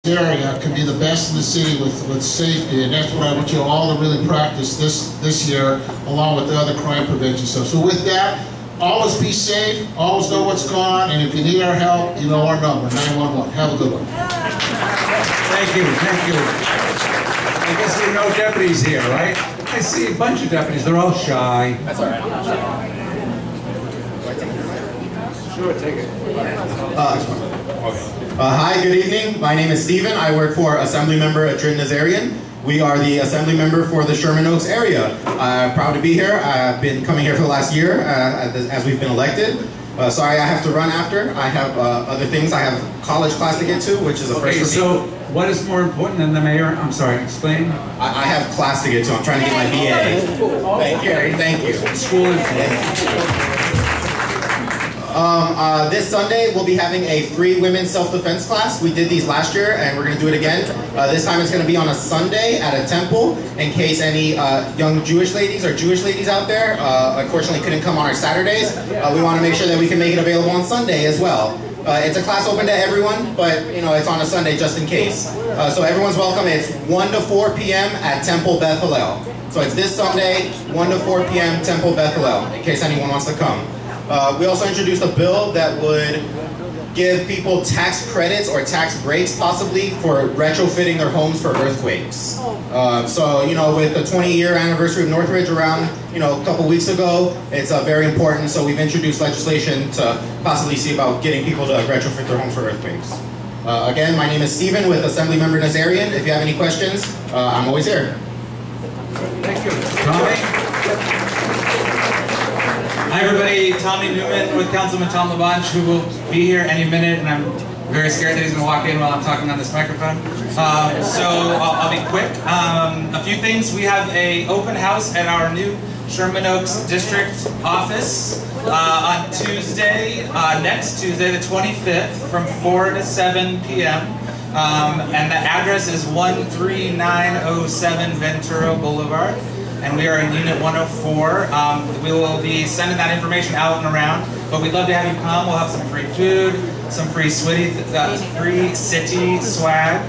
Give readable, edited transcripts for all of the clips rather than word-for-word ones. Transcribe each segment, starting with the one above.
area can be the best in the city with safety, and that's what I want you all to really practice this year, along with the other crime prevention stuff. So with that, always be safe, always know what's going on, and if you need our help, you know our number, 911. Have a good one. Thank you, thank you. I guess there are no deputies here, right? I see a bunch of deputies, they're all shy. That's all right. Sure, take it. Hi, good evening. My name is Steven. I work for Assembly Member Adrin Nazarian. We are the Assembly Member for the Sherman Oaks area. I'm proud to be here. I've been coming here for the last year as we've been elected. Sorry, I have to run after. I have other things. I have college class to get to, which is a first for me. So what is more important than the mayor? I'm sorry, explain. I have class to get to. I'm trying to get my BA. Thank you. Thank you. School is this Sunday, we'll be having a free women's self-defense class. We did these last year, and we're going to do it again. This time it's going to be on a Sunday at a temple, in case any young Jewish ladies or Jewish ladies out there, unfortunately couldn't come on our Saturdays. We want to make sure that we can make it available on Sunday as well. It's a class open to everyone, but you know, it's on a Sunday just in case. So everyone's welcome. It's 1 to 4 p.m. at Temple Beth Hillel. So it's this Sunday, 1 to 4 p.m. Temple Beth Hillel, in case anyone wants to come. We also introduced a bill that would give people tax credits or tax breaks possibly for retrofitting their homes for earthquakes. So, you know, with the 20-year anniversary of Northridge around, you know, a couple weeks ago, it's very important. So we've introduced legislation to possibly see about getting people to retrofit their homes for earthquakes. Again, my name is Steven with Assembly Member Nazarian. If you have any questions, I'm always here. Thank you. Tommy? Hi everybody, Tommy Newman with Councilman Tom LaBonge, who will be here any minute, and I'm very scared that he's going to walk in while I'm talking on this microphone. So I'll be quick. A few things. We have an open house at our new Sherman Oaks District office on Tuesday, next Tuesday the 25th from 4 to 7 p.m. And the address is 13907 Ventura Boulevard. And we are in Unit 104. We will be sending that information out and around, but we'd love to have you come. We'll have some free food, some free free city swag,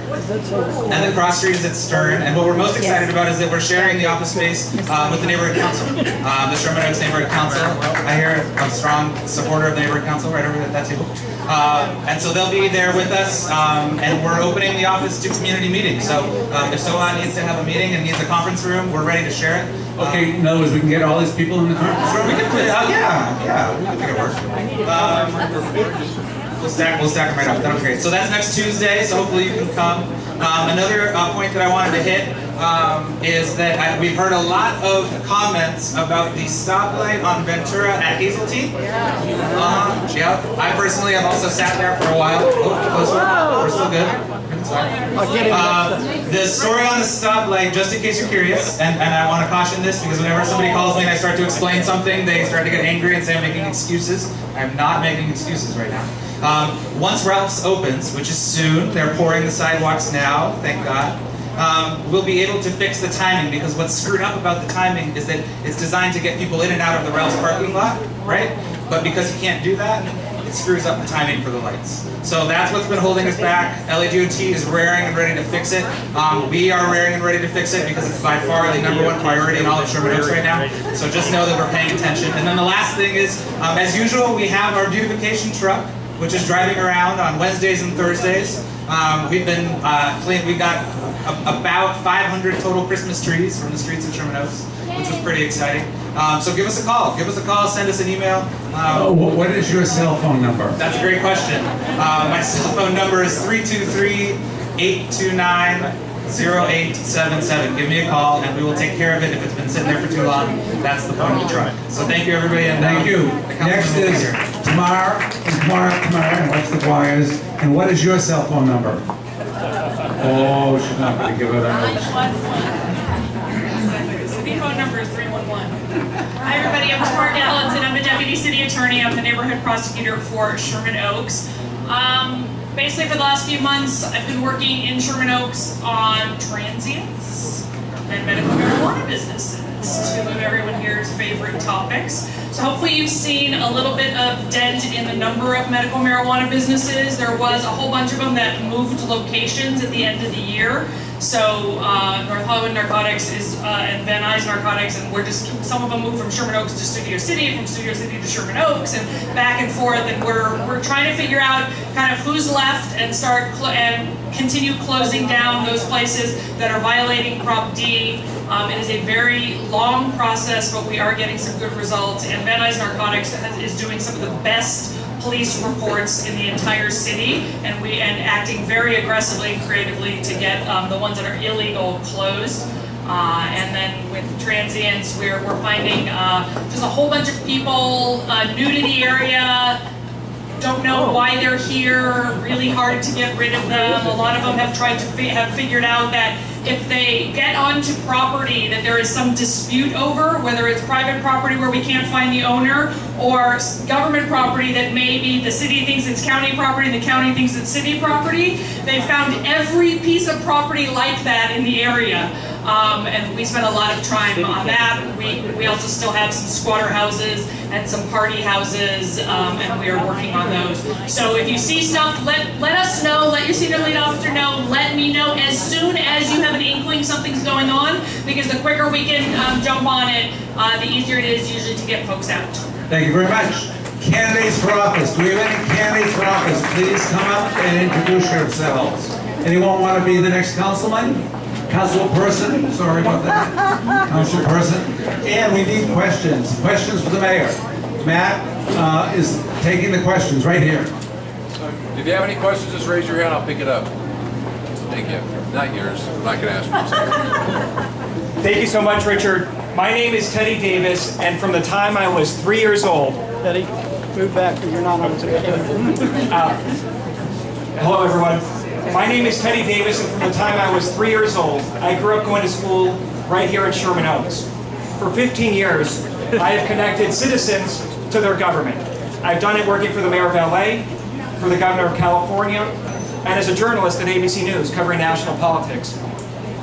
and the cross street is at Stern. And what we're most excited about is that we're sharing the office space with the neighborhood council, the Sherman Oaks neighborhood council. I hear a strong supporter of the neighborhood council right over at that table. And so they'll be there with us, and we're opening the office to community meetings. So if SOHA needs to have a meeting and needs a conference room, we're ready to share it. Okay, in other words, we can get all these people in the conference room? We can put it out, yeah, we can make it work. We'll stack them right up. That'll be great. So that's next Tuesday, so hopefully you can come. Another point that I wanted to hit is that we've heard a lot of comments about the stoplight on Ventura at Hazeltine. Yeah, I personally have also sat there for a while. Oh, we're still good. The story on the stoplight, just in case you're curious, and I want to caution this because whenever somebody calls me and I start to explain something, they start to get angry and say I'm making excuses. I'm not making excuses right now. Once Ralph's opens, which is soon, they're pouring the sidewalks now, thank God, we'll be able to fix the timing, because what's screwed up about the timing is that it's designed to get people in and out of the Ralph's parking lot, right? But because you can't do that, it screws up the timing for the lights. So that's what's been holding us back. LADOT is raring and ready to fix it. We are raring and ready to fix it because it's by far the #1 priority in all of Sherman Oaks right now. So just know that we're paying attention. And then the last thing is, as usual, we have our beautification truck, which is driving around on Wednesdays and Thursdays. We've been we got about 500 total Christmas trees from the streets of Sherman Oaks, which was pretty exciting. So give us a call. Give us a call. Send us an email. What is your cell phone number? That's a great question. My cell phone number is 323-829-0877. Give me a call, and we will take care of it if it's been sitting there for too long. That's the point of the truck. So thank you, everybody. And thank you. Next is Tamar, and watch the wires. And what is your cell phone number? Oh, she's not going to give it out. The phone number is 311. Hi everybody, I'm Tamar Gallatin. I'm a deputy city attorney. I'm the neighborhood prosecutor for Sherman Oaks. Basically for the last few months, I've been working in Sherman Oaks on transients. and medical marijuana businesses, two of everyone here's favorite topics. So hopefully you've seen a little bit of dent in the number of medical marijuana businesses. There was a whole bunch of them that moved locations at the end of the year. So North Hollywood Narcotics and Van Nuys Narcotics, and some of them moved from Sherman Oaks to Studio City, from Studio City to Sherman Oaks, and back and forth. And we're trying to figure out kind of who's left and continue closing down those places that are violating Prop D. It is a very long process, but we are getting some good results. And Van Nuys Narcotics is doing some of the best police reports in the entire city, and acting very aggressively and creatively to get the ones that are illegal closed. And then with transients, we're finding just a whole bunch of people new to the area, don't know why they're here, really hard to get rid of them. A lot of them have figured out that if they get onto property that there is some dispute over, whether it's private property where we can't find the owner, or government property that maybe the city thinks it's county property and the county thinks it's city property, they've found every piece of property like that in the area. And we spent a lot of time on that. We also still have some squatter houses and some party houses, and we are working on those. So if you see stuff, let us know, let your senior lead officer know, let me know as soon as you have an inkling something's going on, because the quicker we can jump on it, the easier it is usually to get folks out. Thank you very much. Candidates for office. Do we have any candidates for office? Please come up and introduce yourselves. Anyone want to be the next councilman? Councilperson? Sorry about that. Councilperson. And we need questions. Questions for the mayor. Matt is taking the questions right here. If you have any questions, just raise your hand. I'll pick it up. Thank you. Not yours. I'm not going to ask you. Thank you so much, Richard. My name is Teddy Davis, and from the time I was 3 years old... Teddy, move back because you're not on the hello, everyone. My name is Teddy Davis, and from the time I was 3 years old, I grew up going to school right here at Sherman Oaks. For 15 years, I have connected citizens to their government. I've done it working for the mayor of LA, for the governor of California, and as a journalist at ABC News covering national politics.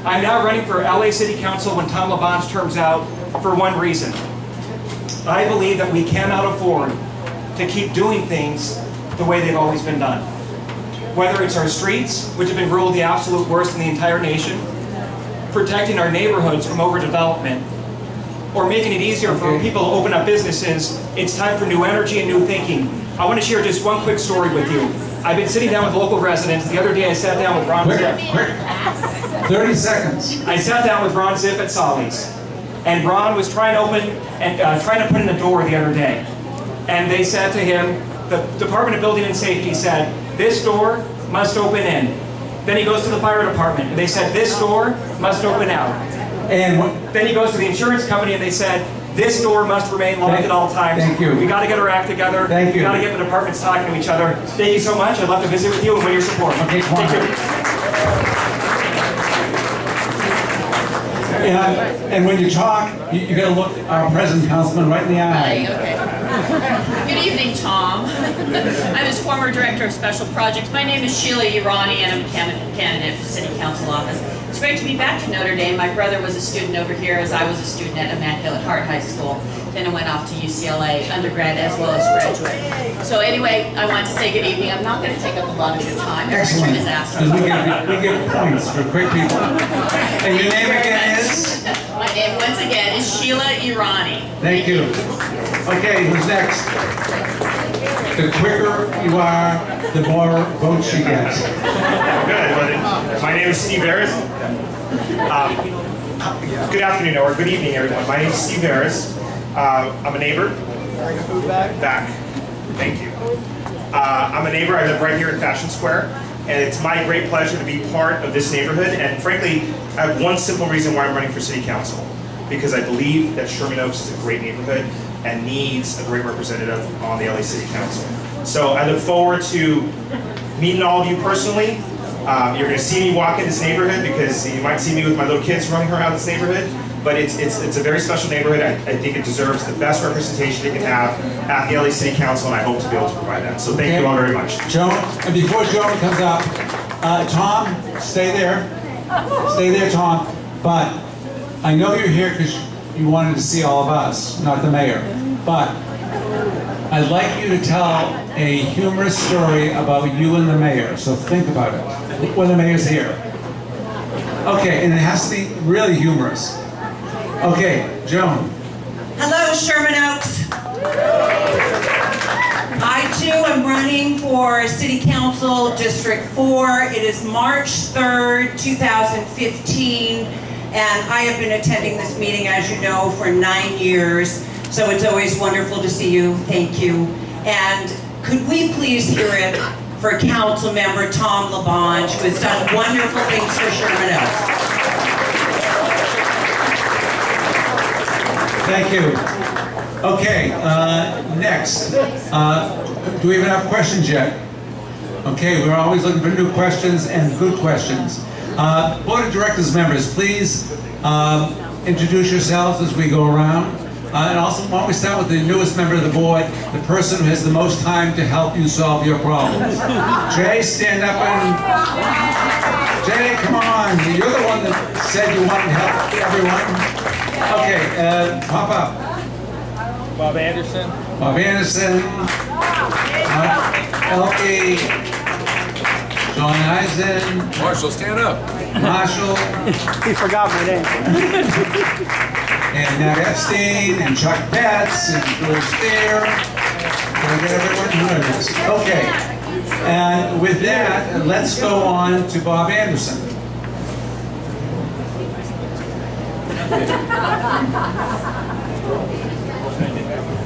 I'm now running for LA City Council when Tom LaBonge's term's out for one reason. I believe that we cannot afford to keep doing things the way they've always been done. Whether it's our streets, which have been ruled the absolute worst in the entire nation, protecting our neighborhoods from overdevelopment, or making it easier for people to open up businesses, it's time for new energy and new thinking. I want to share just one quick story with you. I've been sitting down with local residents. The other day I sat down with Ron Zipp. Quick. 30 seconds. I sat down with Ron Zipp at Solly's, and Ron was trying to put in a door the other day. And they said to him, the Department of Building and Safety said, this door must open in. Then he goes to the fire department, and they said, this door must open out. And then he goes to the insurance company, and they said, this door must remain locked at all times. Thank you. We got to get our act together. Thank you. We got to get the departments talking to each other. Thank you so much. I'd love to visit with you and with your support. Okay, thank you. And when you talk, you got to look our present councilman right in the eye. Okay. Good evening, Tom. I'm his former director of special projects. My name is Sheila Irani, and I'm a candidate for city council office. It's great to be back to Notre Dame. My brother was a student over here as I was a student at Matt Hill at Hart High School. Then I went off to UCLA, undergrad as well as graduate. So anyway, I want to say good evening. I'm not going to take up a lot of your time. Excellent. Richard has asked We give points for quick people. And your name again is? My name, once again, is Sheila Irani. Thank you. Okay, who's next? The quicker you are, the more votes you get. Good. My name is Steve Harris. Good afternoon, or good evening, everyone. My name is Steve Harris. I'm a neighbor. Back. Thank you. I'm a neighbor. I live right here in Fashion Square, and it's my great pleasure to be part of this neighborhood. And frankly, I have one simple reason why I'm running for city council, because I believe that Sherman Oaks is a great neighborhood and needs a great representative on the LA City Council. So I look forward to meeting all of you personally. You're going to see me walk in this neighborhood because you might see me with my little kids running around this neighborhood. But it's a very special neighborhood. I think it deserves the best representation it can have at the LA City Council, and I hope to be able to provide that. So thank you all very much. Joan, and before Joan comes up, Tom, stay there. Stay there, Tom. But I know you're here because you wanted to see all of us, not the mayor. But I'd like you to tell a humorous story about you and the mayor. So think about it when the mayor's here. Okay, and it has to be really humorous. Okay, Joan. Hello, Sherman Oaks. I too am running for City Council District 4. It is March 3rd, 2015, and I have been attending this meeting, as you know, for 9 years. So it's always wonderful to see you. Thank you. And could we please hear it for Council Member Tom LaBonge, who has done wonderful things for Sherman Oaks. Thank you. Okay, next. Do we have enough questions yet? Okay, we're always looking for new questions and good questions. Board of Directors members, please introduce yourselves as we go around. And also, why don't we start with the newest member of the board, the person who has the most time to help you solve your problems. Jay, stand up and... Jay, come on. You're the one that said you wanted to help everyone. Okay, pop up. Bob Anderson. Bob Anderson. Elke. John Eisen. Marshall, stand up. Marshall. He forgot my name. And Nat Epstein, and Chuck Betts, and George Spear. Can I get everyone who knows? Okay. And with that, let's go on to Bob Anderson.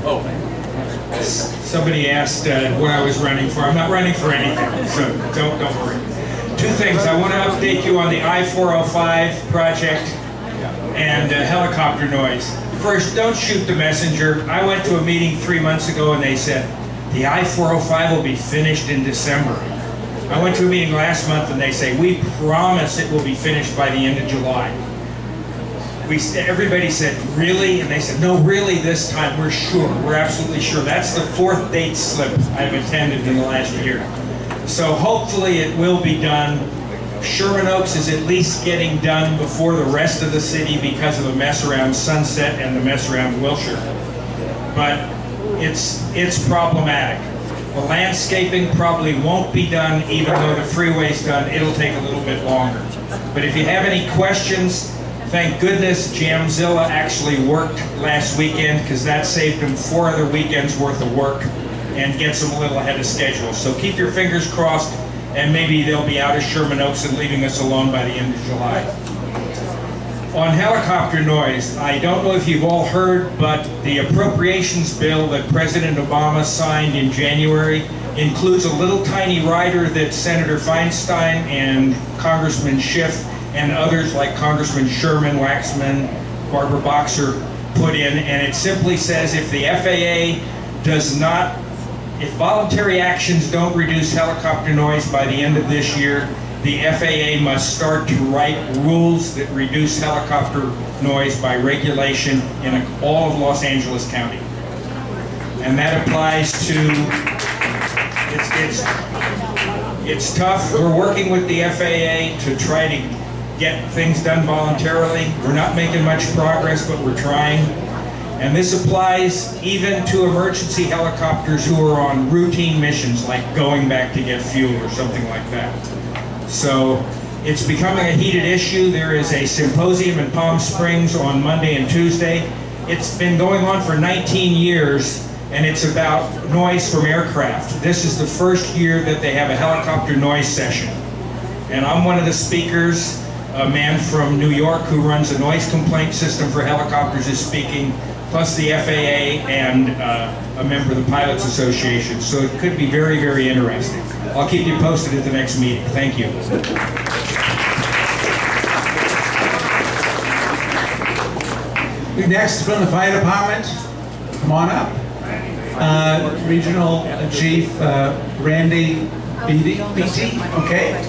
Oh. Somebody asked what I was running for. I'm not running for anything, so don't worry. Two things. I want to update you on the I-405 project and helicopter noise. First, don't shoot the messenger. I went to a meeting 3 months ago and they said, the I-405 will be finished in December. I went to a meeting last month and they say, we promise it will be finished by the end of July. Everybody said, really? And they said, no, really this time, we're sure. We're absolutely sure. That's the 4th date slip I've attended in the last year. So hopefully it will be done. Sherman Oaks is at least getting done before the rest of the city because of the mess around Sunset and the mess around Wilshire. But it's problematic. The landscaping probably won't be done even though the freeway's done. It'll take a little bit longer. But if you have any questions, thank goodness Jamzilla actually worked last weekend because that saved him 4 other weekends worth of work and gets him a little ahead of schedule. So keep your fingers crossed and maybe they'll be out of Sherman Oaks and leaving us alone by the end of July. On helicopter noise, I don't know if you've all heard, but the appropriations bill that President Obama signed in January includes a little tiny rider that Senator Feinstein and Congressman Schiff and others like Congressman Sherman, Waxman, Barbara Boxer put in, and it simply says if the FAA does not, if voluntary actions don't reduce helicopter noise by the end of this year, the FAA must start to write rules that reduce helicopter noise by regulation in all of Los Angeles County. And that applies to, it's tough. We're working with the FAA to try to get things done voluntarily. We're not making much progress, but we're trying. And this applies even to emergency helicopters who are on routine missions, like going back to get fuel or something like that. So it's becoming a heated issue. There is a symposium in Palm Springs on Monday and Tuesday. It's been going on for 19 years, and it's about noise from aircraft. This is the first year that they have a helicopter noise session. And I'm one of the speakers. A man from New York who runs a noise complaint system for helicopters is speaking, plus the FAA and a member of the Pilots Association. So it could be very, very interesting. I'll keep you posted at the next meeting. Thank you. Next from the fire department, come on up. Regional Chief Randy Beatty, okay.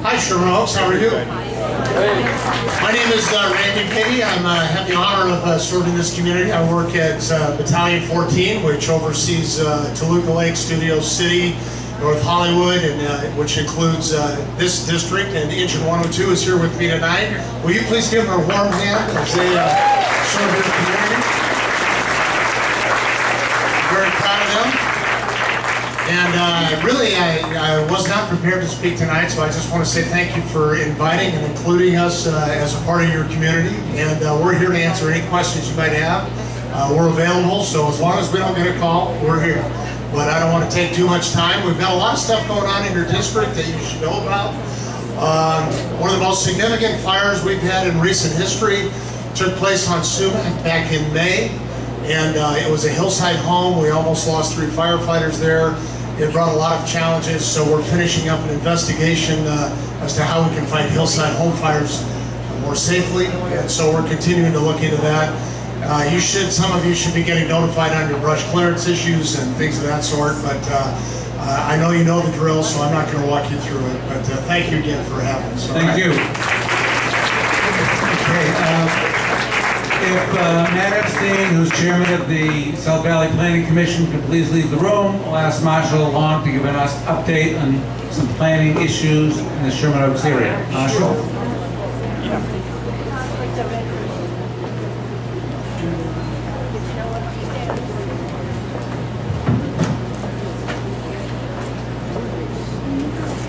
Hi, Sherman Oaks. How are you? My name is Randy Beatty. I have the honor of serving this community. I work at Battalion 14, which oversees Toluca Lake, Studio City, North Hollywood, and which includes this district, and Engine 102 is here with me tonight. Will you please give them a warm hand as they serve their community? I'm very proud of them. And really, I was not prepared to speak tonight, so I just want to say thank you for inviting and including us as a part of your community. And we're here to answer any questions you might have. We're available, so as long as we don't get a call, we're here. But I don't want to take too much time. We've got a lot of stuff going on in your district that you should know about. One of the most significant fires we've had in recent history took place on SOHA back in May. And it was a hillside home. We almost lost 3 firefighters there. It brought a lot of challenges, so we're finishing up an investigation as to how we can fight hillside home fires more safely. And so we're continuing to look into that. Some of you should be getting notified on your brush clearance issues and things of that sort, but I know you know the drill, so I'm not going to walk you through it. But thank you again for having us. Thank you. Okay, if Matt Epstein, who's chairman of the South Valley Planning Commission, could please leave the room, we'll ask Marshall Long to give an update on some planning issues in the Sherman Oaks area. Marshall?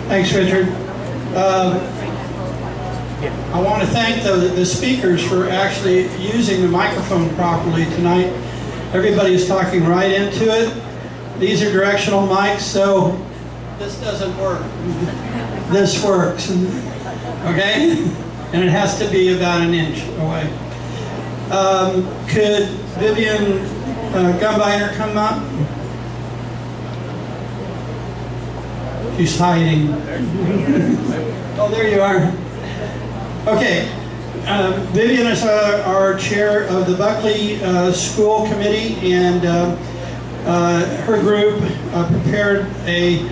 Thanks, Richard. I want to thank the speakers for actually using the microphone properly tonight. Everybody is talking right into it. These are directional mics, so this doesn't work. This works, okay? And it has to be about an inch away. Could Vivian Gumbiner come up? She's hiding. Oh, there you are. Okay. Vivian is our chair of the Buckley School Committee, and her group prepared a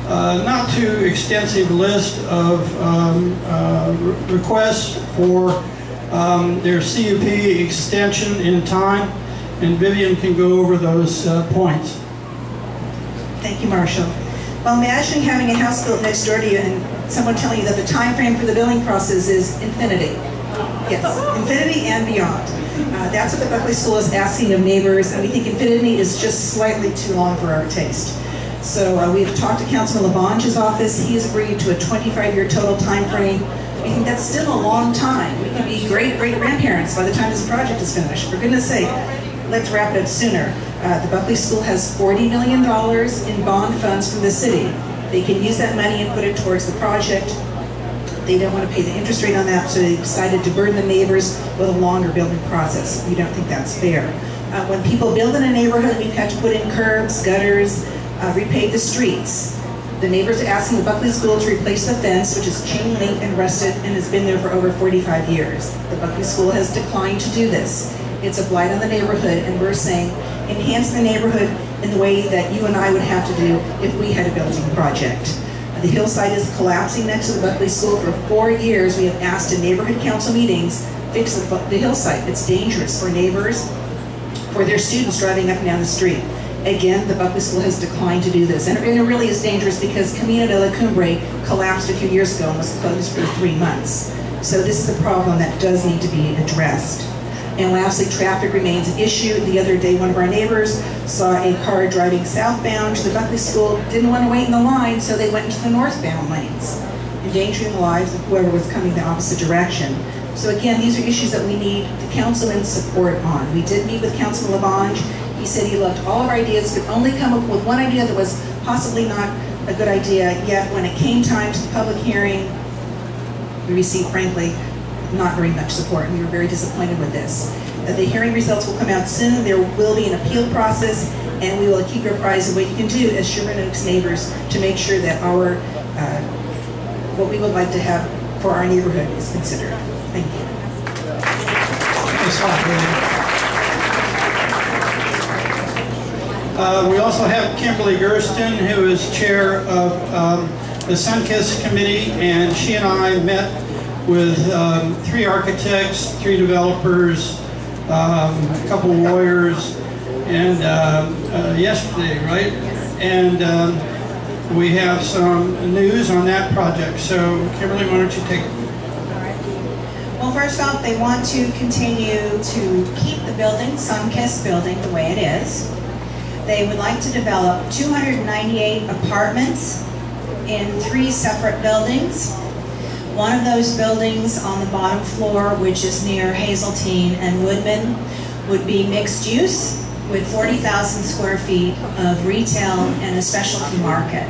not too extensive list of requests for their CUP extension in time, and Vivian can go over those points. Thank you, Marshall. Well, imagine having a house built next door to you and someone telling you that the time frame for the building process is infinity. Yes, infinity and beyond. That's what the Buckley School is asking of neighbors, and we think infinity is just slightly too long for our taste. So we've talked to Councilman LaBonge's office. He has agreed to a 25-year total time frame. We think that's still a long time. We can be great-great-grandparents by the time this project is finished. For goodness sake, let's wrap it up sooner. The Buckley School has $40 million in bond funds from the city. They can use that money and put it towards the project. They don't want to pay the interest rate on that, so they decided to burden the neighbors with a longer building process. We don't think that's fair. When people build in a neighborhood, we've had to put in curbs, gutters, repave the streets. The neighbors are asking the Buckley School to replace the fence, which is chain link and rusted and has been there for over 45 years. The Buckley School has declined to do this. It's a blight on the neighborhood, and we're saying enhance the neighborhood in the way that you and I would have to do if we had a building project. The hillside is collapsing next to the Buckley School. For 4 years, we have asked in neighborhood council meetings, fix the hillside. It's dangerous for neighbors, for their students driving up and down the street. Again, the Buckley School has declined to do this. And it really is dangerous because Camino de la Cumbre collapsed a few years ago and was closed for 3 months. So this is a problem that does need to be addressed. And lastly, traffic remains an issue. The other day, one of our neighbors saw a car driving southbound to the Buckley School, didn't want to wait in the line, so they went into the northbound lanes, endangering the lives of whoever was coming the opposite direction. So again, these are issues that we need the councilman's support on. We did meet with Councilman LaBonge. He said he loved all of our ideas, could only come up with one idea that was possibly not a good idea, yet when it came time to the public hearing, we received, frankly, not very much support, and we were very disappointed with this. The hearing results will come out soon. There will be an appeal process, and we will keep you apprised of what you can do as Sherman Oaks neighbors to make sure that our what we would like to have for our neighborhood is considered. Thank you. Thanks a lot, we also have Kimberly Gersten, who is chair of the Sunkist Committee, and she and I met with 3 architects, 3 developers, a couple of lawyers, and yesterday, right? And we have some news on that project. So Kimberly, why don't you take it? Well, first off, they want to continue to keep the building, Sunkist building, the way it is. They would like to develop 298 apartments in 3 separate buildings. One of those buildings on the bottom floor, which is near Hazeltine and Woodman, would be mixed use with 40,000 square feet of retail and a specialty market.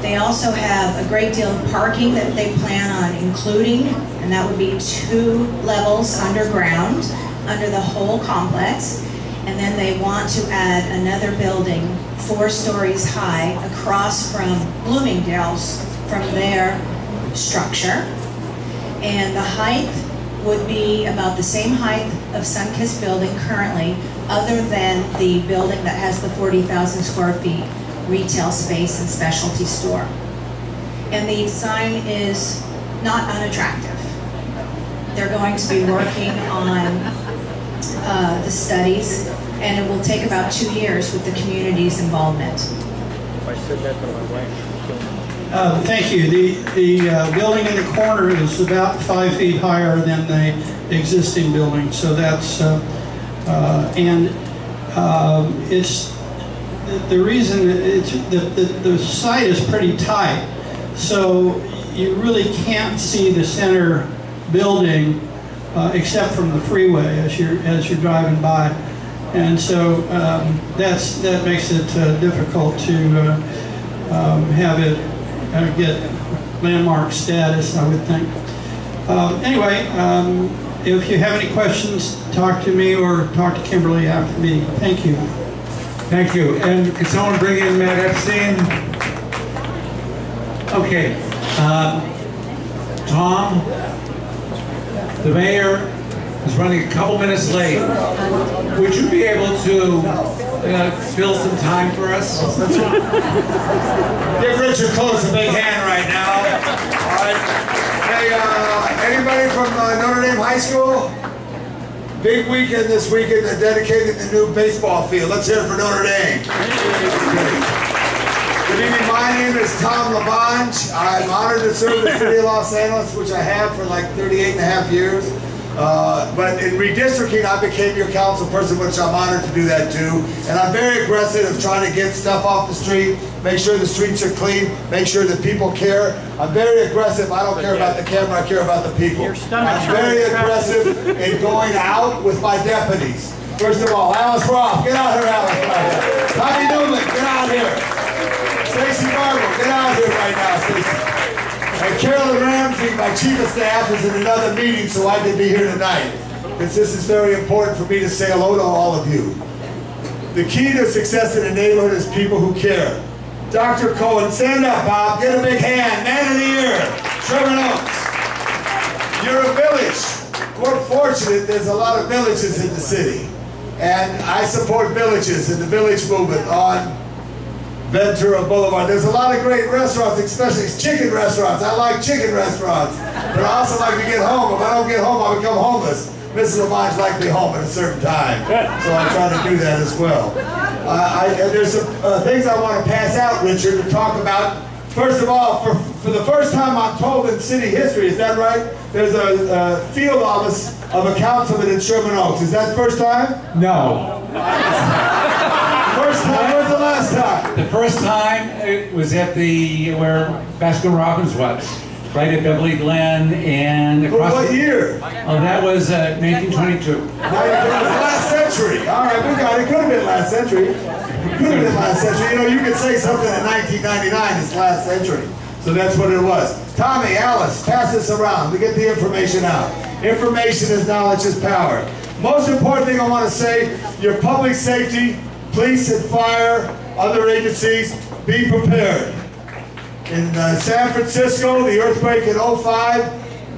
They also have a great deal of parking that they plan on including, and that would be 2 levels underground under the whole complex. And then they want to add another building 4 stories high across from Bloomingdale's from their structure. And the height would be about the same height of Sunkist building currently, other than the building that has the 40,000 square feet retail space and specialty store. And the design is not unattractive. They're going to be working on the studies, and it will take about 2 years with the community's involvement. If I said that to my wife, Thank you. The building in the corner is about 5 feet higher than the existing building, so that's it's the reason it's the site is pretty tight, so you really can't see the center building except from the freeway as you're driving by, and so that makes it difficult to have it get landmark status, I would think. Anyway, if you have any questions, talk to me or talk to Kimberly after the meeting. Thank you. Thank you. And can someone bring in Matt Epstein? Okay. Tom, the mayor is running a couple minutes late. Would you be able to fill some time for us? Give Richard Close a big hand right now. All right. Hey, anybody from Notre Dame High School? Big weekend this weekend. They're dedicating the new baseball field. Let's hear it for Notre Dame. Good evening. My name is Tom LaBonge. I'm honored to serve the city of Los Angeles, which I have for like 38 and a half years. But in redistricting, I became your council person, which I'm honored to do that too. And I'm very aggressive of trying to get stuff off the street, make sure the streets are clean, make sure that people care. I'm very aggressive. I don't care about the camera, I care about the people. I'm very aggressive in going out with my deputies. First of all, Alice Roth, get out here, Alice. Tommy Newman, get out here. Stacey Marble, get out here right now, Stacey. And Carolyn Ramsey, my chief of staff, is in another meeting, so I can be here tonight. Because this is very important for me to say hello to all of you. The key to success in a neighborhood is people who care. Dr. Cohen, stand up, Bob. Get a big hand. Man of the year. Sherman Oaks. You're a village. We're fortunate there's a lot of villages in the city. And I support villages and the village movement on Ventura Boulevard. There's a lot of great restaurants, especially chicken restaurants. I like chicken restaurants. But I also like to get home. If I don't get home, I become homeless. Mrs. Lamonge likes to be home at a certain time. So I try to do that as well. There's some things I want to pass out, Richard, to talk about. First of all, for the first time I'm told in city history, is that right? There's a field office of a councilman in Sherman Oaks. Is that the first time? No. First time? When's the last time? The first time it was at where Baskin Robbins was, right at Beverly Glen and across. What year? Oh, that was 1922. It was last century. All right, we got it. Could have been last century. Could have been last century. You know, you could say something in 1999 is last century. So that's what it was. Tommy, Alice, pass this around to get the information out. Information is knowledge is power. Most important thing I want to say, your public safety, police and fire, other agencies, be prepared. In San Francisco, the earthquake in 05,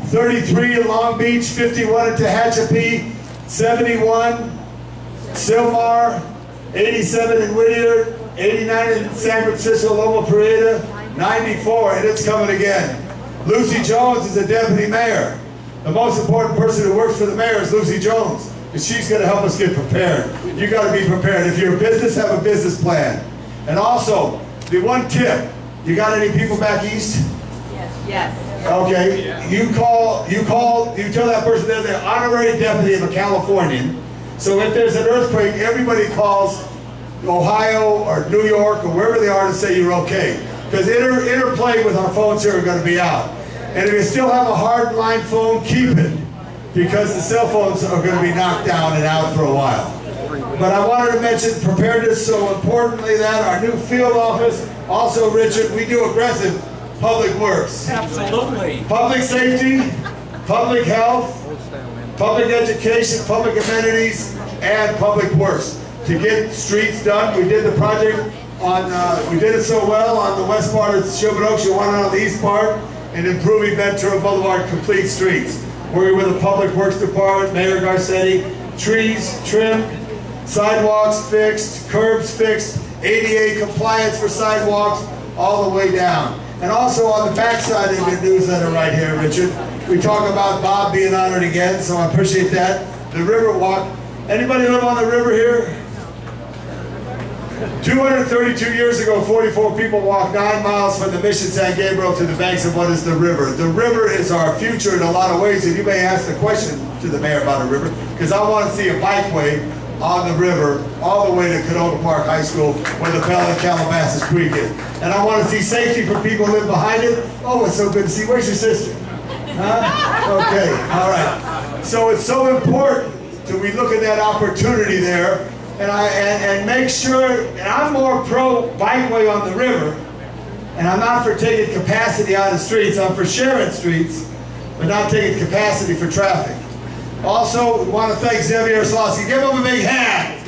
33 in Long Beach, 51 in Tehachapi, 71 Sylmar, 87 in Whittier, 89 in San Francisco, Loma Prieta, 94, and it's coming again. Lucy Jones is the deputy mayor. The most important person who works for the mayor is Lucy Jones, and she's going to help us get prepared. You got to be prepared. If you're a business, have a business plan. And also, the one tip, you got any people back east? Yes. Okay, you tell that person they're the honorary deputy of a Californian. So if there's an earthquake, everybody calls Ohio or New York or wherever they are to say you're okay. Because interplay with our phones here are going to be out. And if you still have a hard line phone, keep it. Because the cell phones are going to be knocked down and out for a while. But I wanted to mention preparedness, so importantly that our new field office, also Richard, we do aggressive public works. Absolutely. Public safety, public health, public education, public amenities, and public works. To get streets done, we did the project on, we did it so well on the west part of Sherman Oaks, you want it on the east part, and improving Ventura Boulevard complete streets. Working with the Public Works Department, Mayor Garcetti, trees trimmed, sidewalks fixed, curbs fixed, ADA compliance for sidewalks all the way down. And also on the backside of your newsletter right here, Richard, we talk about Bob being honored again, so I appreciate that. The River Walk. Anybody live on the river here? 232 years ago, 44 people walked 9 miles from the Mission San Gabriel to the banks of what is the river. The river is our future in a lot of ways, and you may ask the question to the mayor about a river, because I want to see a bikeway on the river all the way to Canoga Park High School where the Bell and Calabasas Creek is. And I want to see safety for people who live behind it. Oh, it's so good to see. Where's your sister? Huh? Okay, all right. So it's so important that we look at that opportunity there and make sure, and I'm more pro bikeway on the river, and I'm not for taking capacity out of streets. I'm for sharing streets, but not taking capacity for traffic. Also, we want to thank Zev Yaroslavsky. Give him a big hand.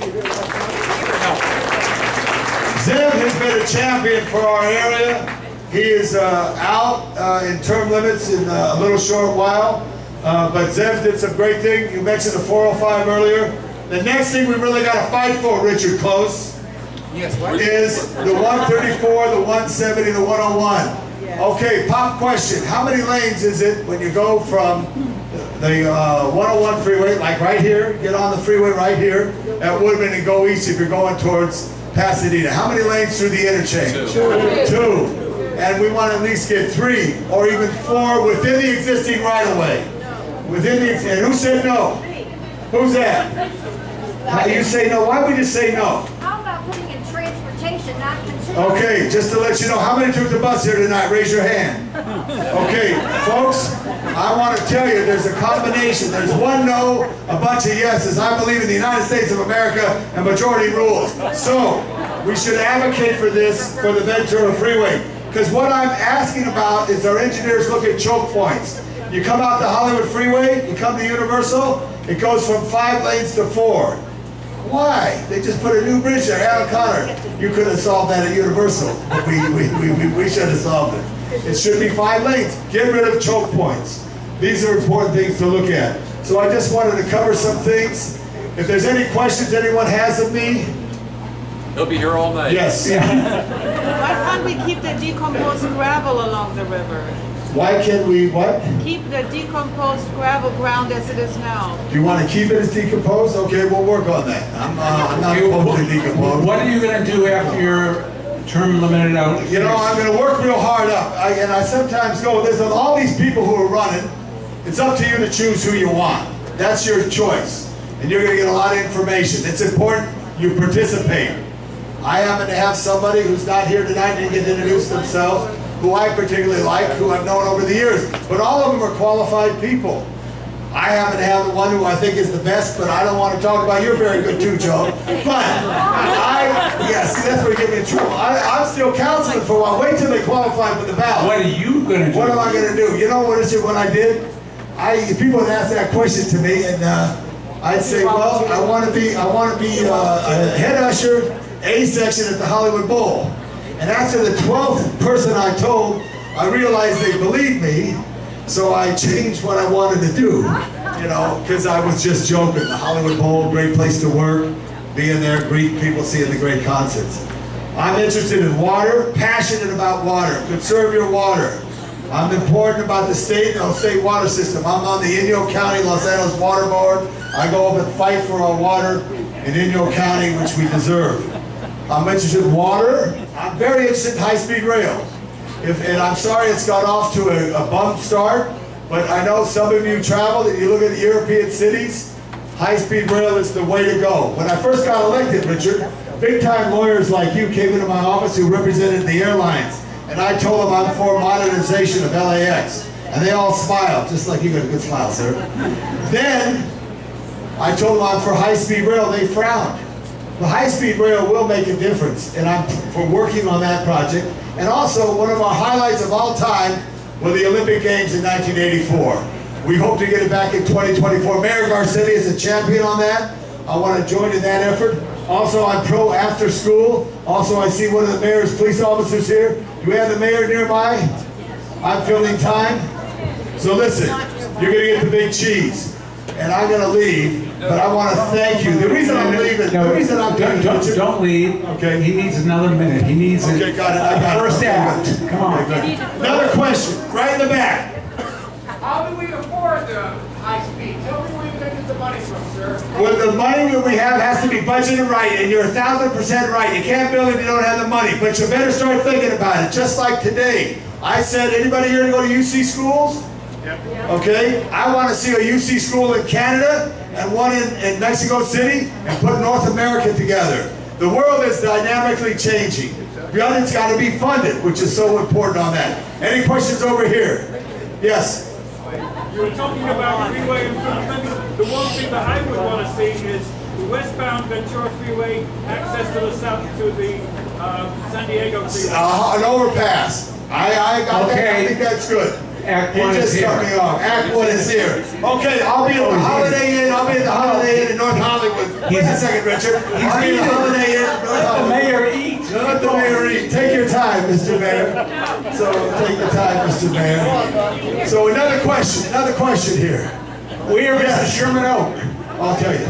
Zev has been a champion for our area. He is out in term limits in a little short while, but Zev did some great things. You mentioned the 405 earlier. The next thing we really got to fight for, Richard Close, is the 134, the 170, the 101. Okay, pop question. How many lanes is it when you go from the 101 freeway, like right here, get on the freeway right here at Woodman and go east if you're going towards Pasadena? How many lanes through the interchange? Two. And we want to at least get 3 or even 4 within the existing right-of-way. And who said no? Who's that? You say no. Why would you say no? How about putting in transportation, not considered? Okay, just to let you know, how many took the bus here tonight? Raise your hand. Okay, folks, I want to tell you there's a combination. There's one no, a bunch of yeses. I believe in the United States of America and majority rules. So, we should advocate for this for the Ventura Freeway. Because what I'm asking about is our engineers look at choke points. You come out the Hollywood Freeway, you come to Universal, it goes from 5 lanes to 4. Why? They just put a new bridge there. Alan Connor, you could have solved that at Universal. But we should have solved it. It should be 5 lanes. Get rid of choke points. These are important things to look at. So I just wanted to cover some things. If there's any questions anyone has of me. He'll be here all night. Yes. Why can't we keep the decomposed gravel along the river? Why can't we what? Keep the decomposed gravel ground as it is now. Do you want to keep it as decomposed? Okay, we'll work on that. I'm not opposed to decomposed. What are you going to do after your term limited out? You know, I'm going to work real hard up. And I sometimes go, there's all these people who are running. It's up to you to choose who you want. That's your choice. And you're going to get a lot of information. It's important you participate. I happen to have somebody who's not here tonight and get to introduce themselves, who I particularly like, who I've known over the years. But all of them are qualified people. I happen to have the one who I think is the best, but I don't want to talk about. You're very good too, Joe. But yes, that's where you get me in trouble. I'm still counseling for a while. Wait till they qualify for the ballot. What are you going to do? What am I going to do? You know what I did? People would ask that question to me, and I'd say, well, I want to be a head usher, A section at the Hollywood Bowl. And after the 12th person I told, I realized they believed me, so I changed what I wanted to do, you know, because I was just joking. The Hollywood Bowl, great place to work, being there, greet people, seeing the great concerts. I'm interested in water, passionate about water, conserve your water. I'm important about the state water system. I'm on the Inyo County, Los Angeles Water Board. I go up and fight for our water in Inyo County, which we deserve. I'm interested in water. I'm very interested in high-speed rail. And I'm sorry it's got off to a bum start, but I know some of you traveled and you look at the European cities, high-speed rail is the way to go. When I first got elected, Richard, big-time lawyers like you came into my office who represented the airlines, and I told them I'm for modernization of LAX. And they all smiled, just like you got a good smile, sir. Then, I told them I'm for high-speed rail, they frowned. The high-speed rail will make a difference, and I'm for working on that project. And also, one of our highlights of all time were the Olympic Games in 1984. We hope to get it back in 2024. Mayor Garcetti is a champion on that. I want to join in that effort. Also, I'm pro after school. Also, I see one of the mayor's police officers here. Do we have the mayor nearby? I'm filling time. So listen, you're going to get the big cheese. And I'm going to leave, but I want to thank you. The reason I'm leaving, don't leave. Okay. He needs another minute. He needs got it. I got first act. Come on. Another question, right in the back. How do we afford the high speed? Tell me where you're going to get the money from, sir. Well, the money that we have has to be budgeted right, and you're 1,000% right. You can't build it if you don't have the money, but you better start thinking about it. Just like today, I said, anybody here to go to UC schools? Okay, I want to see a UC school in Canada and one in Mexico City and put North America together. The world is dynamically changing. But it's got to be funded, which is so important on that. Any questions over here? Yes? You were talking about freeway improvements. The one thing that I would want to see is the westbound Ventura Freeway access to the south to the San Diego Freeway. An overpass. I got that. I think that's good. Act he one just is cut here. me off. Act 1 is here. Okay, I'll be at the Holiday Inn. I'll be at the Holiday Inn in North Hollywood. Wait a second, Richard. I'll be at the Holiday Inn in North Hollywood. Let the mayor eat. Let the mayor eat. Take your time, Mr. Mayor. So take your time, Mr. Mayor. So another question here. Where is the Sherman Oak? I'll tell you.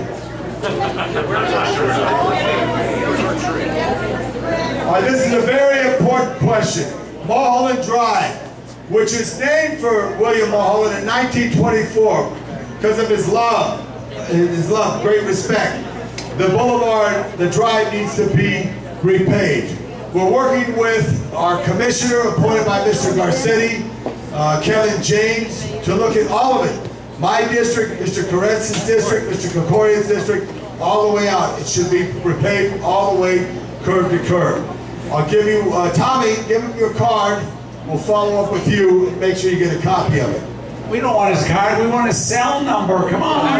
This is a very important question. Mulholland Drive, which is named for William Mulholland in 1924 because of his love, great respect. The boulevard, the drive needs to be repaved. We're working with our commissioner appointed by Mr. Garcetti, Kevin James, to look at all of it. My district, Mr. Koretz's district, Mr. Kokoria's district, all the way out. It should be repaved all the way curb to curb. I'll give you, Tommy, give him your card. We'll follow up with you and make sure you get a copy of it. We don't want his card, we want his cell number. Come on.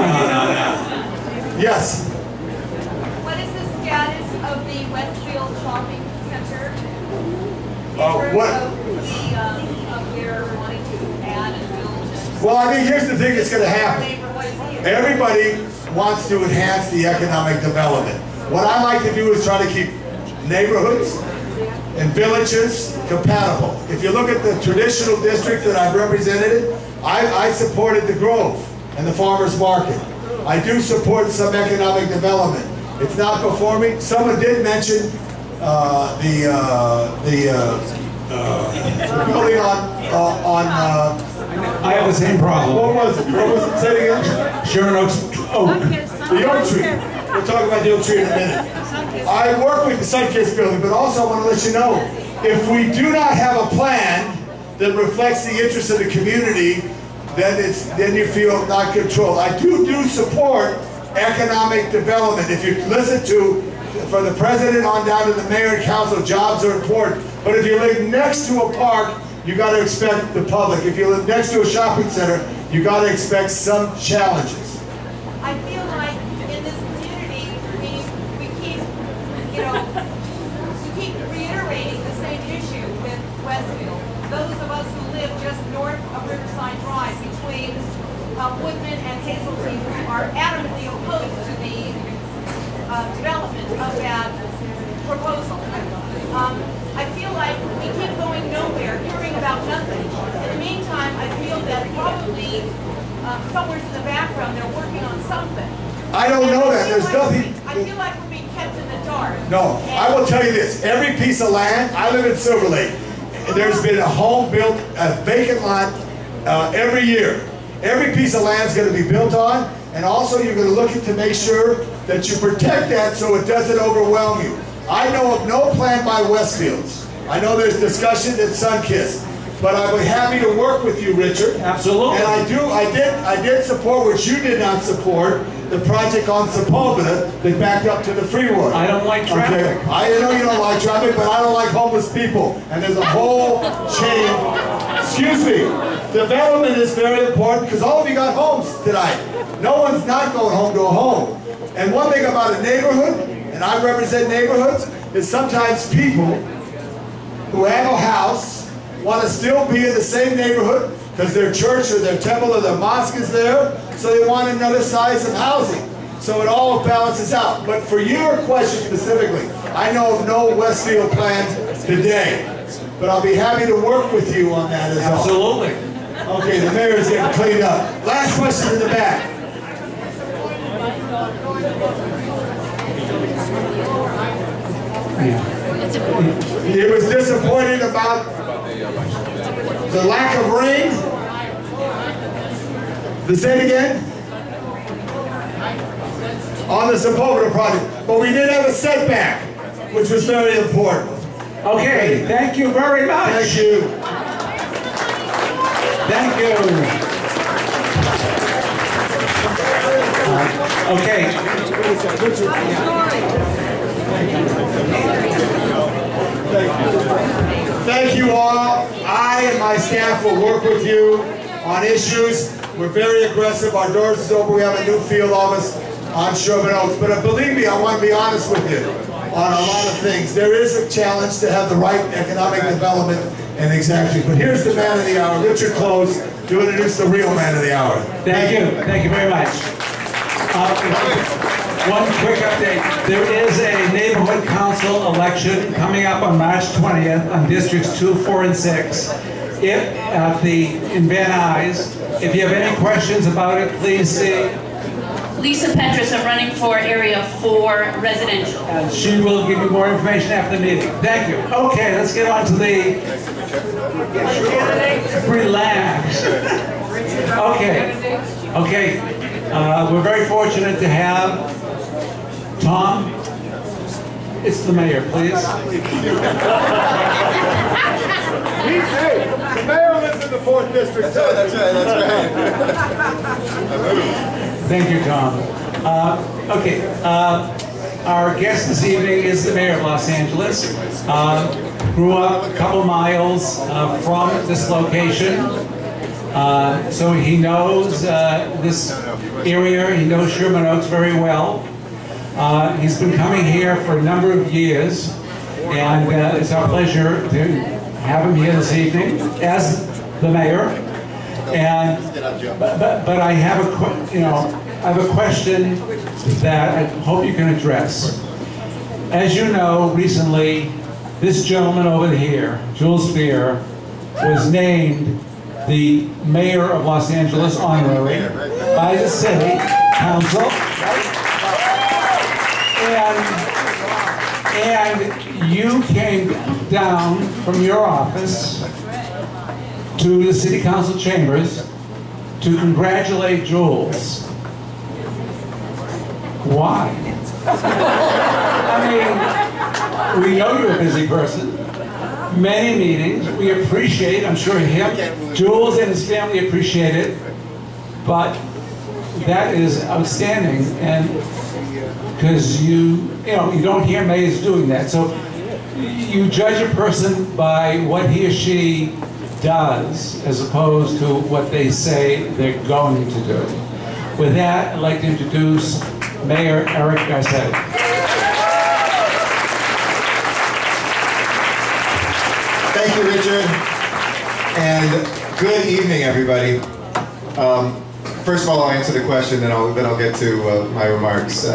Yes. What is the status of the Westfield Shopping Center? Of their wanting to add and build? Well, I think here's the thing that's going to happen. Everybody wants to enhance the economic development. What I like to do is try to keep neighborhoods and villages compatible. If you look at the traditional districts that I've represented, I supported the Grove and the farmers market. I do support some economic development. It's not performing. Someone did mention the building on I have the same problem. What was it? Say it again. Sherman Oaks. The oak tree. We'll talk about the oak tree in a minute. I work with the Sunkiss building, but also I want to let you know, if we do not have a plan that reflects the interests of the community, then you feel not controlled. I do support economic development. If you listen to, from the president on down to the mayor and council, jobs are important. But if you live next to a park, you got to expect the public. If you live next to a shopping center, you got to expect some challenges. I feel like in this community, we keep reiterating the same issue with Westfield. Those of us who live just north of Riverside Drive, between Woodman and Hazeltree, who are adamantly opposed to the development of that proposal. I feel like we keep going nowhere, hearing about nothing. In the meantime, I feel that probably somewhere in the background they're working on something. I don't know that. There's nothing. I feel like we're being kept in the dark. No, I will tell you this. Every piece of land, I live in Silver Lake. There's been a home built, a vacant lot every year. Every piece of land is going to be built on, and also you're going to look at to make sure that you protect that so it doesn't overwhelm you. I know of no plan by Westfields. I know there's discussion at Sunkist, but I'd be happy to work with you, Richard. Absolutely. And I did support, which you did not support, the project on Sepulveda that backed up to the freeway. I don't like traffic. Okay. I know you don't like traffic, but I don't like homeless people. And there's a whole chain. Excuse me. Development is very important because all of you got homes tonight. No one's not going home to a home. And one thing about a neighborhood, and I represent neighborhoods, is sometimes people who have a house want to still be in the same neighborhood because their church or their temple or their mosque is there, so they want another size of housing. So it all balances out. But for your question specifically, I know of no Westfield plans today, but I'll be happy to work with you on that as well. Absolutely. Okay, the mayor is getting cleaned up. Last question in the back. He was disappointed about the lack of rain. Say it again. On the Sepulveda project. But we did have a setback, which was very important. Okay, thank you very much. Thank you. Thank you. Okay. Thank you all. I and my staff will work with you on issues. We're very aggressive. Our doors are open. We have a new field office on Sherman Oaks. But believe me, I want to be honest with you on a lot of things. There is a challenge to have the right economic development and exactly. But here's the man of the hour, Richard Close, to introduce the real man of the hour. Thank you. Thank you very much. One quick update. There is a neighborhood council election coming up on March 20th on districts 2, 4, and 6 in Van Nuys. If you have any questions about it, please see. Lisa Petrus, I'm running for Area 4 residential. And she will give you more information after the meeting. Thank you. Okay, let's get on to the... Relax. Okay. We're very fortunate to have Tom. It's the mayor, please. Hey, the mayor lives in the 4th district. That's right. Thank you, Tom. Our guest this evening is the mayor of Los Angeles. Grew up a couple miles from this location. So he knows this area, he knows Sherman Oaks very well. He's been coming here for a number of years, and it's our pleasure to have him here this evening as the mayor. And but I have a question that I hope you can address. As you know, recently this gentleman over here, Jules Spear, was named the mayor of Los Angeles honorary by the city council. And you came down from your office to the city council chambers to congratulate Jules. Why? I mean, we know you're a busy person. Many meetings, we appreciate, I'm sure him, Jules and his family appreciate it, but that is outstanding, and because you don't hear mayors doing that. So you judge a person by what he or she does as opposed to what they say they're going to do. With that, I'd like to introduce Mayor Eric Garcetti. Thank you, Richard, and good evening, everybody. First of all, I'll answer the question, then I'll get to my remarks.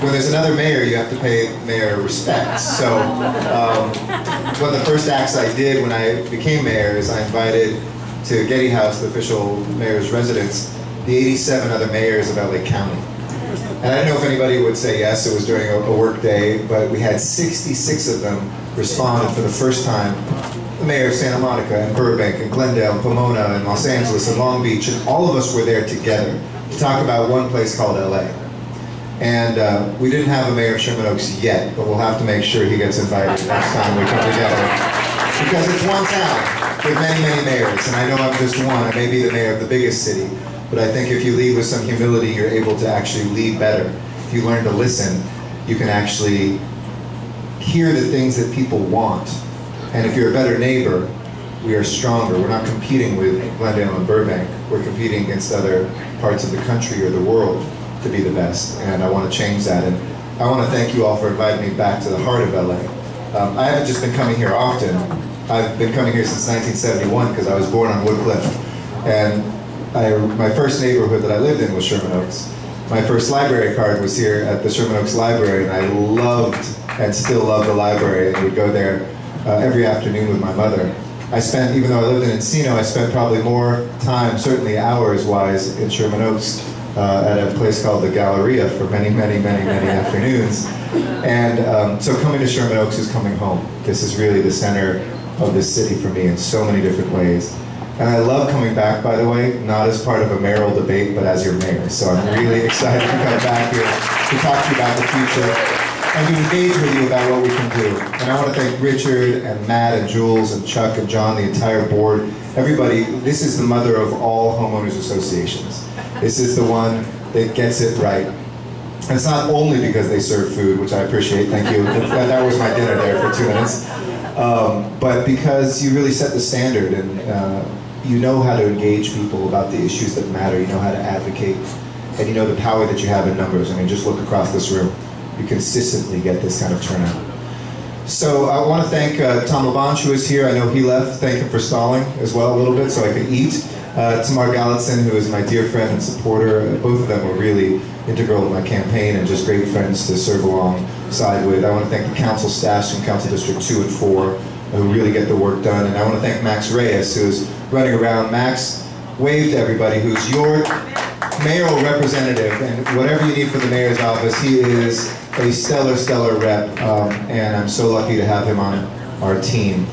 When there's another mayor, you have to pay the mayor respects. So one of the first acts I did when I became mayor is I invited to Getty House, the official mayor's residence, the 87 other mayors of LA County. And I don't know if anybody would say yes, it was during a work day, but we had 66 of them respond for the first time. The mayor of Santa Monica and Burbank and Glendale and Pomona and Los Angeles and Long Beach, and all of us were there together to talk about one place called LA. And we didn't have a mayor of Sherman Oaks yet, but we'll have to make sure he gets invited next time we come together. Because it's one town with many, many mayors, and I know I'm just one. I may be the mayor of the biggest city, but I think if you lead with some humility, you're able to actually lead better. If you learn to listen, you can actually hear the things that people want. And if you're a better neighbor, we are stronger. We're not competing with Glendale and Burbank. We're competing against other parts of the country or the world to be the best. And I want to change that. And I want to thank you all for inviting me back to the heart of LA. I haven't just been coming here often. I've been coming here since 1971 because I was born on Wood Cliff. And my first neighborhood that I lived in was Sherman Oaks. My first library card was here at the Sherman Oaks Library, and I loved and still love the library, and would go there every afternoon with my mother. I spent, even though I lived in Encino, I spent probably more time, certainly hours-wise, in Sherman Oaks at a place called the Galleria for many, many, many, many afternoons. And so coming to Sherman Oaks is coming home. This is really the center of this city for me in so many different ways. And I love coming back, by the way, not as part of a mayoral debate, but as your mayor. So I'm really excited to come back here to talk to you about the future and to engage with you about what we can do. And I want to thank Richard and Matt and Jules and Chuck and John, the entire board, everybody. This is the mother of all homeowners associations. This is the one that gets it right. And it's not only because they serve food, which I appreciate, thank you. That was my dinner there for 2 minutes. But because you really set the standard, and you know how to engage people about the issues that matter, you know how to advocate, and you know the power that you have in numbers. I mean, just look across this room. You consistently get this kind of turnout. So I want to thank Tom LaBonge, who is here. I know he left. Thank him for stalling as well a little bit so I could eat. Tamar Gallitson, who is my dear friend and supporter. Both of them were really integral in my campaign and just great friends to serve alongside with. I want to thank the council staffs from Council District 2 and 4 who really get the work done. And I want to thank Max Reyes, who is running around. Max, wave to everybody, who's your mayoral representative, and whatever you need for the mayor's office, he is a stellar, stellar rep, and I'm so lucky to have him on our team.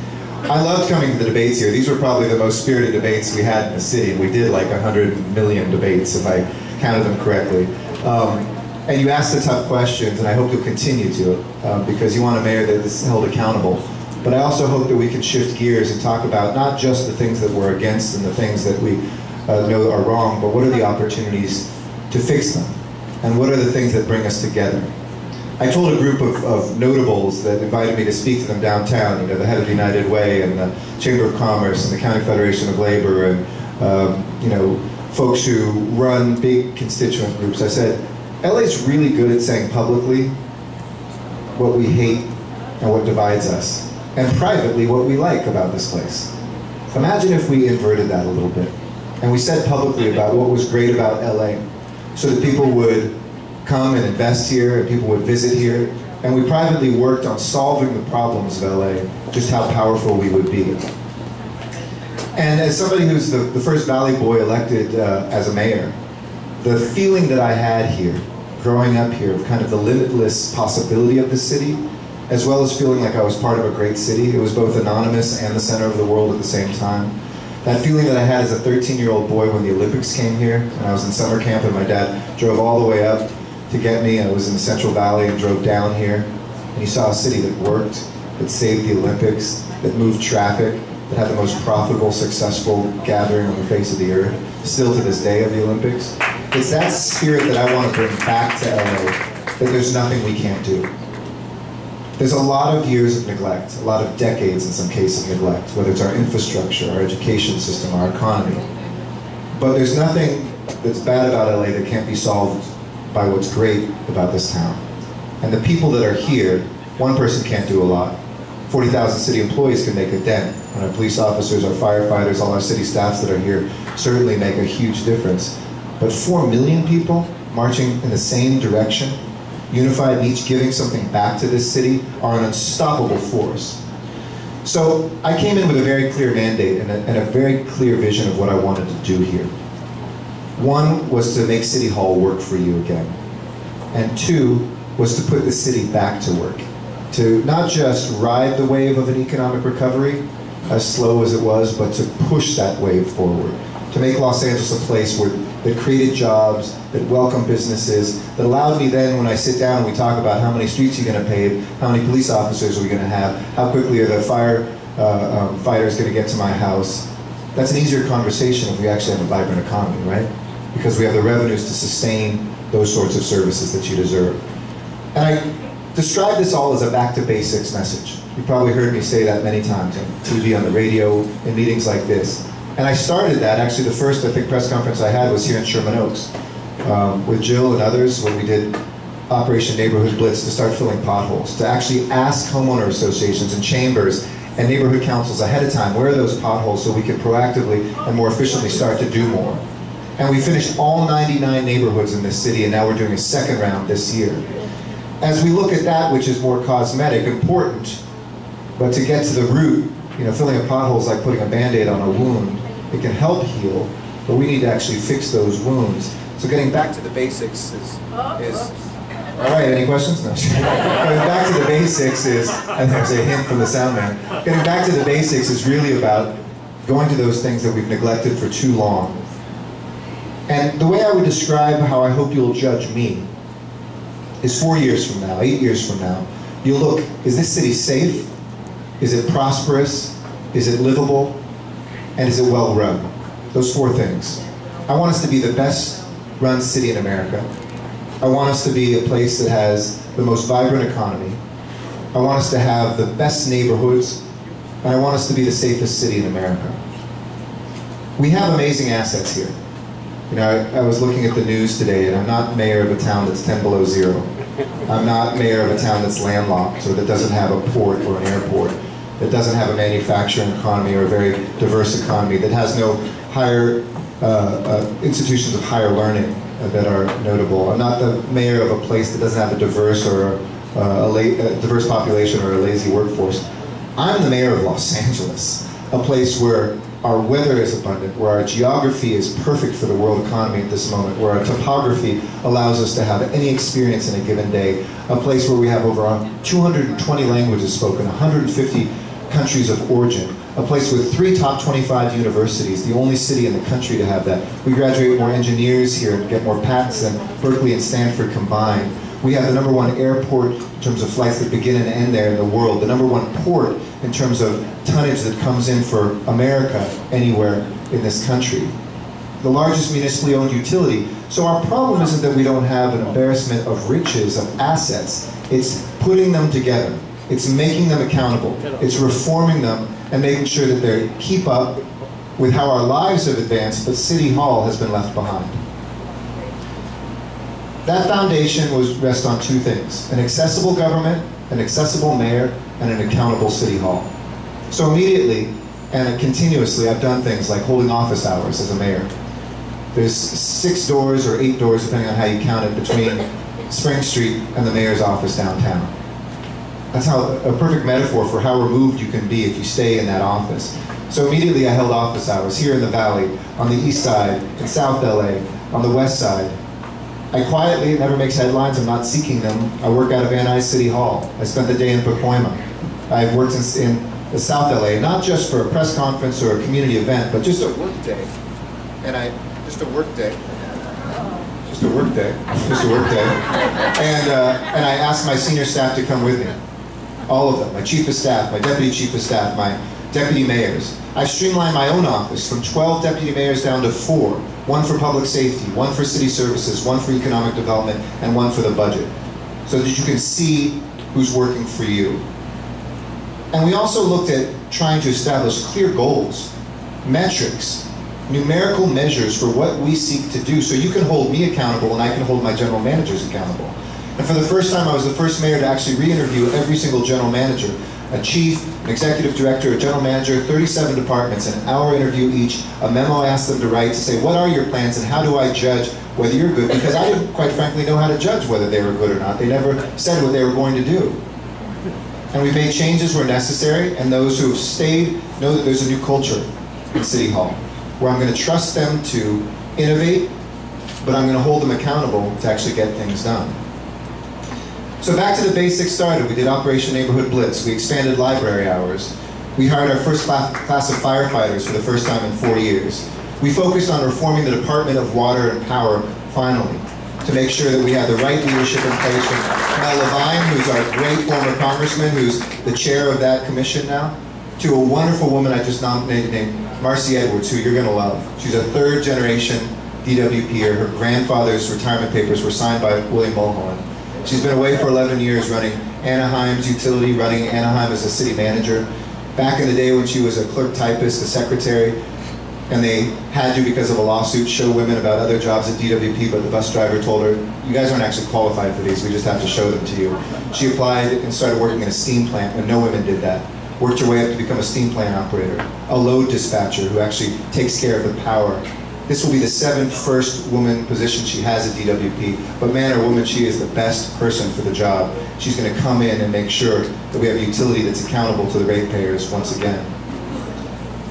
I loved coming to the debates here. These were probably the most spirited debates we had in the city. We did like 100 million debates, if I counted them correctly. And you asked the tough questions, and I hope you'll continue to, because you want a mayor that is held accountable. But I also hope that we can shift gears and talk about not just the things that we're against and the things that we know are wrong, but what are the opportunities to fix them? And what are the things that bring us together? I told a group of notables that invited me to speak to them downtown, you know, the head of the United Way and the Chamber of Commerce and the County Federation of Labor and, you know, folks who run big constituent groups. I said, LA's really good at saying publicly what we hate and what divides us, and privately what we like about this place. Imagine if we inverted that a little bit, and we said publicly about what was great about LA, so that people would come and invest here, and people would visit here, and we privately worked on solving the problems of LA, just how powerful we would be. And as somebody who's the first Valley boy elected as a mayor, the feeling that I had here, growing up here, of kind of the limitless possibility of the city, as well as feeling like I was part of a great city. It was both anonymous and the center of the world at the same time. That feeling that I had as a 13-year-old boy when the Olympics came here, and I was in summer camp and my dad drove all the way up to get me. I was in the Central Valley and drove down here, and you saw a city that worked, that saved the Olympics, that moved traffic, that had the most profitable, successful gathering on the face of the earth, still to this day of the Olympics. It's that spirit that I want to bring back to LA, that there's nothing we can't do. There's a lot of years of neglect, a lot of decades in some cases of neglect, whether it's our infrastructure, our education system, our economy. But there's nothing that's bad about LA that can't be solved by what's great about this town. And the people that are here, one person can't do a lot. 40,000 city employees can make a dent. And our police officers, our firefighters, all our city staffs that are here certainly make a huge difference. But 4 million people marching in the same direction, unified and each giving something back to this city, are an unstoppable force. So I came in with a very clear mandate and a very clear vision of what I wanted to do here. One was to make City Hall work for you again. And 2 was to put the city back to work. To not just ride the wave of an economic recovery, as slow as it was, but to push that wave forward. to make Los Angeles a place that created jobs, that welcomed businesses, that allowed me then, when I sit down and we talk about how many streets you're going to pave, how many police officers are we going to have, how quickly are the firefighters going to get to my house. That's an easier conversation if we actually have a vibrant economy, right? Because we have the revenues to sustain those sorts of services that you deserve. And I describe this all as a back to basics message. You probably heard me say that many times on TV, on the radio, in meetings like this. And I started that, actually the first, I think, press conference I had was here in Sherman Oaks with Jill and others when we did Operation Neighborhood Blitz to start filling potholes, to actually ask homeowner associations and chambers and neighborhood councils ahead of time, where are those potholes so we can proactively and more efficiently start to do more. And we finished all 99 neighborhoods in this city, and now we're doing a second round this year. As we look at that, which is more cosmetic, important, but to get to the root, you know, filling a pothole is like putting a Band-Aid on a wound. It can help heal, but we need to actually fix those wounds. So getting back to the basics is all right, any questions? No. Getting back to the basics is, and there's a hint from the sound man, getting back to the basics is really about going to those things that we've neglected for too long. And the way I would describe how I hope you'll judge me is 4 years from now, 8 years from now, you'll look, is this city safe? Is it prosperous? Is it livable? And is it well run? Those 4 things. I want us to be the best run city in America. I want us to be a place that has the most vibrant economy. I want us to have the best neighborhoods. And I want us to be the safest city in America. We have amazing assets here. You know, I was looking at the news today, and I'm not mayor of a town that's 10 below zero. I'm not mayor of a town that's landlocked or that doesn't have a port or an airport, that doesn't have a manufacturing economy or a very diverse economy, that has no higher institutions of higher learning that are notable. I'm not the mayor of a place that doesn't have a diverse or a diverse population or a lazy workforce. I'm the mayor of Los Angeles, a place where our weather is abundant, where our geography is perfect for the world economy at this moment, where our topography allows us to have any experience in a given day, a place where we have over 220 languages spoken, 150 countries of origin, a place with 3 top 25 universities, the only city in the country to have that. We graduate more engineers here and get more patents than Berkeley and Stanford combined. We have the #1 airport in terms of flights that begin and end there in the world, the #1 port in terms of tonnage that comes in for America anywhere in this country, the largest municipally owned utility. So our problem isn't that we don't have an embarrassment of riches, of assets. It's putting them together. It's making them accountable. It's reforming them and making sure that they keep up with how our lives have advanced, but City Hall has been left behind. That foundation was rests on 2 things: an accessible government, an accessible mayor, and an accountable City Hall. So immediately and continuously, I've done things like holding office hours as a mayor. There's 6 doors or 8 doors, depending on how you count it, between Spring Street and the mayor's office downtown. That's a perfect metaphor for how removed you can be if you stay in that office. So immediately I held office hours here in the Valley, on the East Side, in South LA, on the West Side. I quietly, it never makes headlines, I'm not seeking them. I work out of Van Nuys City Hall. I spent the day in Pacoima. I've worked in the South LA, not just for a press conference or a community event, but just a work day. Just a work day. And I asked my senior staff to come with me. All of them, my chief of staff, my deputy chief of staff, my deputy mayors. I've streamlined my own office from 12 deputy mayors down to 4. 1 for public safety, 1 for city services, 1 for economic development, and 1 for the budget. So that you can see who's working for you. And we also looked at trying to establish clear goals, metrics, numerical measures for what we seek to do, so you can hold me accountable and I can hold my general managers accountable. And for the first time, I was the first mayor to actually re-interview every single general manager, a chief, an executive director, a general manager, 37 departments, an hour interview each, a memo I asked them to write to say, what are your plans and how do I judge whether you're good? Because I didn't, quite frankly, know how to judge whether they were good or not. They never said what they were going to do. And we made changes where necessary, and those who have stayed know that there's a new culture in City Hall, where I'm going to trust them to innovate, but I'm going to hold them accountable to actually get things done. So back to the basics started. We did Operation Neighborhood Blitz. We expanded library hours. We hired our first class of firefighters for the first time in 4 years. We focused on reforming the Department of Water and Power, finally, to make sure that we had the right leadership in place from Mel Levine, who's our great former congressman, who's the chair of that commission now, to a wonderful woman I just nominated named Marcy Edwards, who you're going to love. She's a third-generation DWPer. Her grandfather's retirement papers were signed by William Mulholland. She's been away for 11 years running Anaheim's utility, running Anaheim as a city manager. Back in the day when she was a clerk typist, a secretary, and they had to, because of a lawsuit, show women about other jobs at DWP, but the bus driver told her, you guys aren't actually qualified for these, we just have to show them to you. She applied and started working in a steam plant when no women did that. Worked her way up to become a steam plant operator, a load dispatcher who actually takes care of the power. This will be the 7th first woman position she has at DWP, but man or woman, she is the best person for the job. She's going to come in and make sure that we have a utility that's accountable to the ratepayers once again.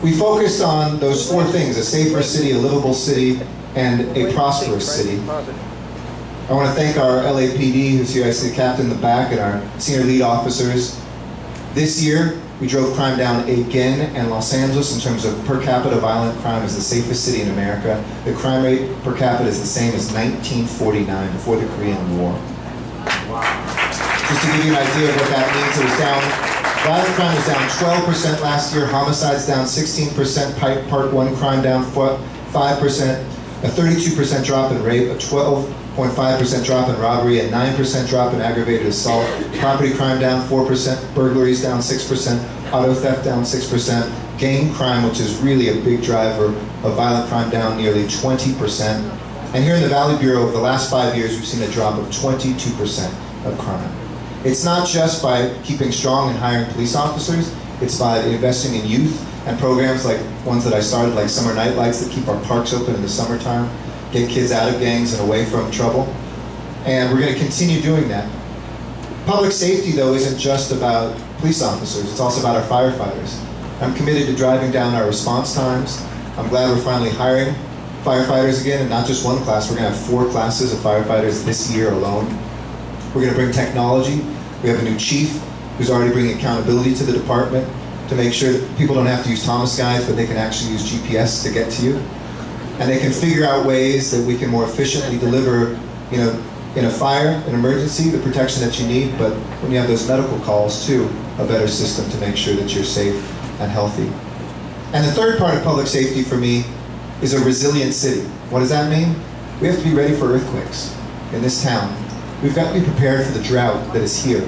We focused on those 4 things: a safer city, a livable city, and a prosperous city. I want to thank our LAPD, who's here, I see the captain in the back, and our senior lead officers. This year, we drove crime down again, and Los Angeles, in terms of per capita violent crime, is the safest city in America. The crime rate per capita is the same as 1949, before the Korean War. Just to give you an idea of what that means, it was down, violent crime was down 12% last year, homicides down 16%, Part 1 crime down 5%, a 32% drop in rape, a 12.5% drop in robbery, a 9% drop in aggravated assault, property crime down 4%, burglaries down 6%, auto theft down 6%, gang crime, which is really a big driver of violent crime, down nearly 20%. And here in the Valley Bureau, over the last 5 years, we've seen a drop of 22% of crime. It's not just by keeping strong and hiring police officers, it's by investing in youth and programs like ones that I started, like summer night lights that keep our parks open in the summertime, get kids out of gangs and away from trouble. And we're going to continue doing that. Public safety, though, isn't just about police officers, it's also about our firefighters. I'm committed to driving down our response times. I'm glad we're finally hiring firefighters again, and not just one class. We're going to have 4 classes of firefighters this year alone. We're going to bring technology. We have a new chief who's already bringing accountability to the department to make sure that people don't have to use Thomas guides, but they can actually use GPS to get to you. And they can figure out ways that we can more efficiently deliver, in a fire, an emergency, the protection that you need, but when you have those medical calls too, a better system to make sure that you're safe and healthy. And the third part of public safety for me is a resilient city. What does that mean? We have to be ready for earthquakes in this town. We've got to be prepared for the drought that is here.